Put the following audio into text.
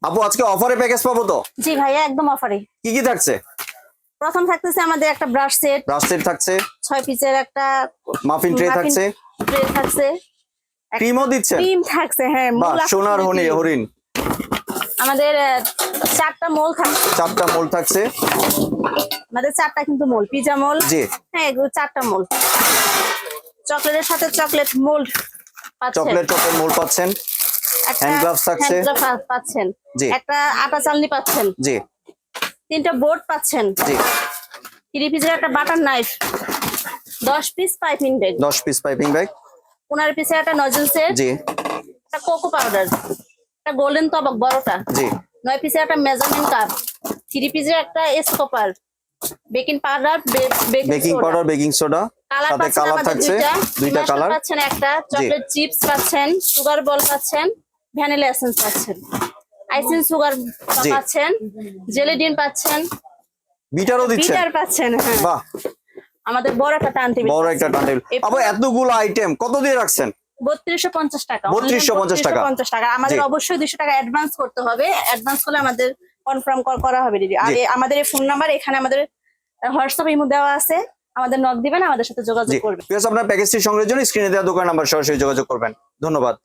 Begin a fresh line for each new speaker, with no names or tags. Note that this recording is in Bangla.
আপু আজকে অফারে প্যাকেজ পাবো তো?
জি ভাইয়া একদম অফারে।
কি কি থাকছে?
প্রথম থাকতেছে আমাদের একটা ব্রাশ সেট
থাকছে,
6 পিসের একটা
মাফিন ট্রে থাকছে,
ট্রে থাকছে,
ক্রিমও দিচ্ছে,
ক্রিম থাকছে, হ্যাঁ
বাহ
মূল
সোনার হরিণ।
আমাদের 4টা মোল থাকছে,
4টা মোল থাকছে,
আমাদের 4টা কিন্তু মোল, পিজা মোল,
জি
হ্যাঁ এগুলো 4টা মোল। চকলেটের সাথে চকলেট মোল্ড পাচ্ছেন,
চকলেট মোল পাচ্ছেন,
একটা
হ্যান্ড গ্লাভস থাকছে,
হ্যান্ড গ্লাভস পাচ্ছেন,
জি
একটা আটা চালনি পাচ্ছেন,
জি
3টা বোর্ড পাচ্ছেন,
জি
3 পিসের একটা butter knife, 10 piece piping bag,
10 piece piping bag,
15 পিসের একটা নজল সেট,
জি
একটা কোকো পাউডার, একটা গোল্ডেন তবক বড়টা,
জি
9 পিসের একটা মেজারমেন্ট কাপ, 3 পিসের একটা scooper, baking powder,
baking powder, baking soda, সাথে কালার থাকছে, দুইটা কালার
পাচ্ছেন, একটা চকলেট চিপস পাচ্ছেন, সুগার বল পাচ্ছেন, ভ্যানিলা এসেন্স পাচ্ছেন, আইসিং সুগার
জি।
পাচ্ছেন, জেলিডিন পাচ্ছেন,
বিটারও দিচ্ছে,
বিটার পাচ্ছেন, হ্যাঁ
বাহ
আমাদের বড় একটা টার্ন টেবিল,
বড় একটা টার্ন টেবিল। আপু এতগুলো আইটেম কত দিয়ে রাখছেন?
3250 টাকা,
3250 টাকা,
3250 টাকা। আমাদের
জি।
অবশ্যই 200 টাকা অ্যাডভান্স করতে হবে, অ্যাডভান্স করলে আমাদের কনফার্ম করা হবে দিদি। আর
জি।
আমাদের এই ফোন নাম্বার, এখানে আমাদের হোয়াটসঅ্যাপ ইমো দেওয়া আছে, আমাদের নক দিবেন, আমাদের সাথে যোগাযোগ
জি
করবেন।
আপনার প্যাকেজটি সংগ্রহের জন্য স্ক্রিনে দেওয়া দোকান নাম্বার সরাসরি যোগাযোগ করবেন। ধন্যবাদ।